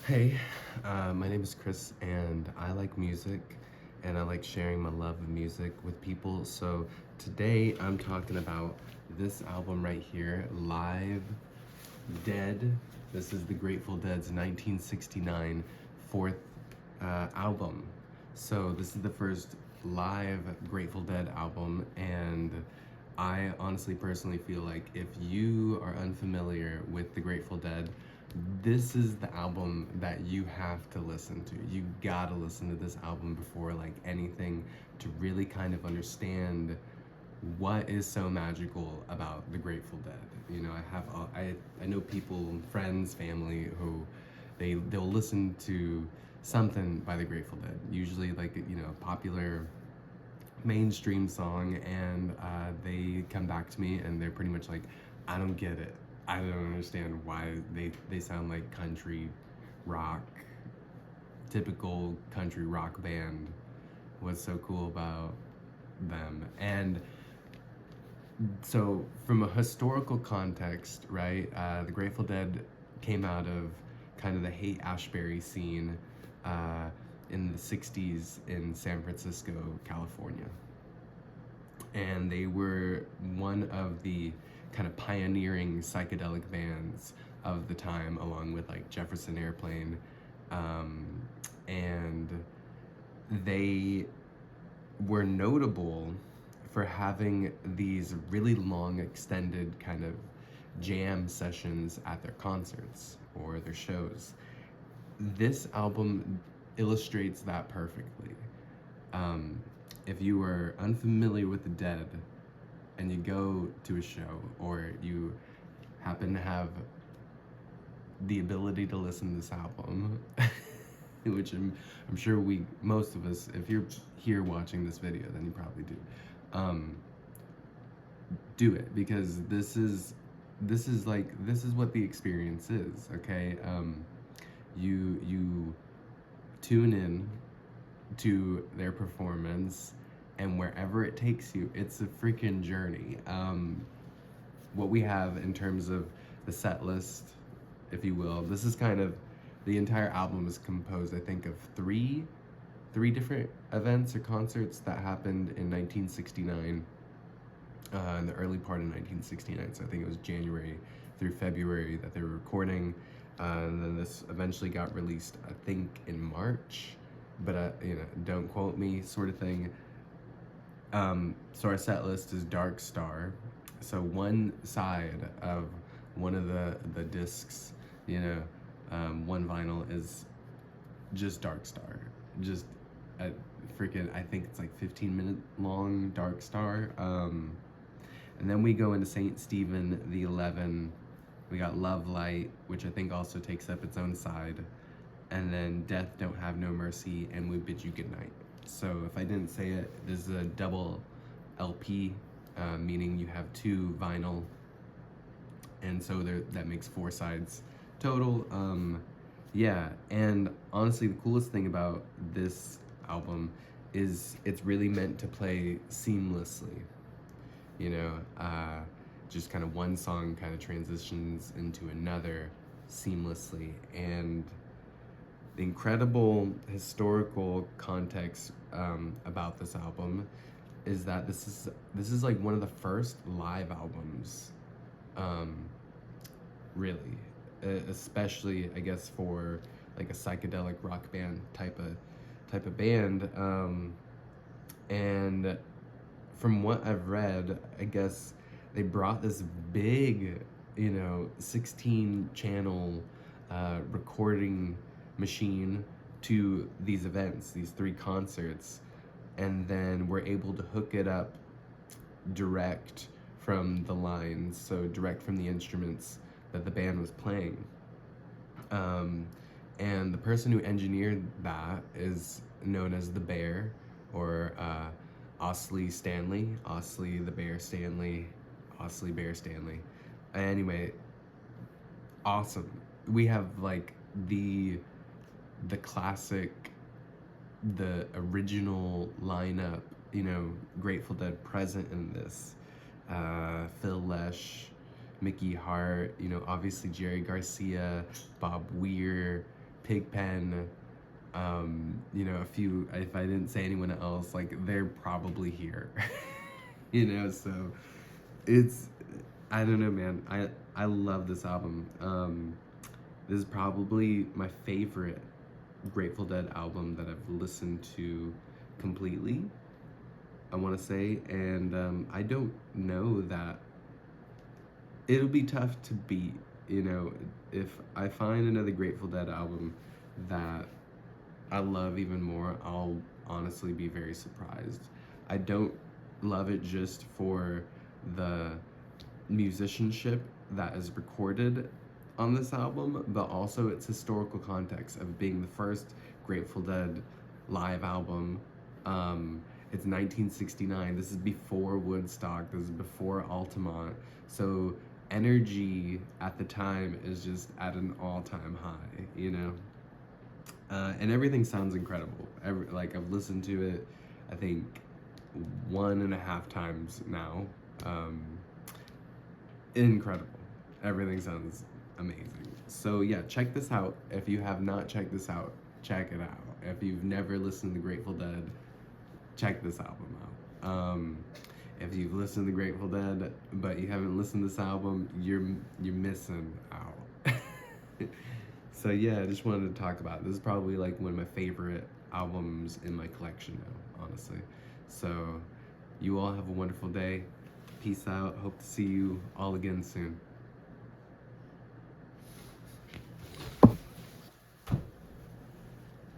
Hey, my name is Chris, and I like music, and I like sharing my love of music with people. So today I'm talking about this album right here, Live Dead. This is the Grateful Dead's 1969 fourth album. So this is the first live Grateful Dead album, and I honestly personally feel like if you are unfamiliar with the Grateful Dead, this is the album that you have to listen to. You gotta listen to this album before like anything to really kind of understand what is so magical about the Grateful Dead. You know, I know people, friends, family who they'll listen to something by the Grateful Dead, usually like popular mainstream song, and they come back to me and they're pretty much like, I don't get it. I don't understand why they sound like country rock, typical country rock band. What's so cool about them? And so, from a historical context, right, the Grateful Dead came out of kind of the Haight-Ashbury scene uh, in the 60s in San Francisco, California. And they were one of the kind of pioneering psychedelic bands of the time, along with like Jefferson Airplane. Um, and they were notable for having these really long, extended kind of jam sessions at their concerts or their shows. This album illustrates that perfectly. Um, if you are unfamiliar with the Dead and you go to a show, or you happen to have the ability to listen to this album, which I'm sure most of us, if you're here watching this video, then you probably do. Um, do it, because this is what the experience is. Okay, you tune in to their performance, and wherever it takes you, it's a freaking journey. What we have in terms of the set list, if you will, this is kind of the entire album is composed, I think, of three different events or concerts that happened in 1969, in the early part of 1969. So I think it was January through February that they were recording, and then this eventually got released, I think, in March, but don't quote me, sort of thing. So our set list is Dark Star. So one side of one of the discs, one vinyl is just Dark Star, just a freaking, I think it's like 15-minute long Dark Star. And then we go into Saint Stephen the 11. We got Love Light, which I think also takes up its own side. And then Death Don't Have No Mercy, and We Bid You Goodnight. So if I didn't say it, this is a double LP, meaning you have two vinyl, and so that makes four sides total. Yeah, and honestly, the coolest thing about this album is it's really meant to play seamlessly. You know, just kind of one song kind of transitions into another seamlessly, and the incredible historical context about this album is that this is like one of the first live albums, really, especially I guess for like a psychedelic rock band type of band, and from what I've read, I guess they brought this big, 16 channel recording machine to these events, these three concerts, and then we're able to hook it up direct from the lines, so direct from the instruments that the band was playing. And the person who engineered that is known as the Bear, or Osley Stanley, Osley the Bear Stanley, Osley Bear Stanley. Anyway, awesome. We have like the classic, the original lineup, Grateful Dead present in this. Phil Lesh, Mickey Hart, obviously Jerry Garcia, Bob Weir, Pigpen, you know, a few, if I didn't say anyone else, like they're probably here. You know, so it's, I don't know, man. I love this album. This is probably my favorite Grateful Dead album that I've listened to completely, I want to say, and I don't know that it'll be tough to beat. You know, if I find another Grateful Dead album that I love even more, I'll honestly be very surprised. I don't love it just for the musicianship that is recorded on this album, but also its historical context of being the first Grateful Dead live album. It's 1969. This is before Woodstock. This is before Altamont. So energy at the time is just at an all-time high, you know? And everything sounds incredible. Like, I've listened to it, I think, 1.5 times now. Incredible. Everything sounds amazing. So yeah, check this out. If you have not checked this out, check it out. If you've never listened to Grateful Dead, check this album out. If you've listened to Grateful Dead but you haven't listened to this album, you're missing out. So yeah, I just wanted to talk about it. This is probably like one of my favorite albums in my collection now, honestly. So you all have a wonderful day. Peace out. Hope to see you all again soon.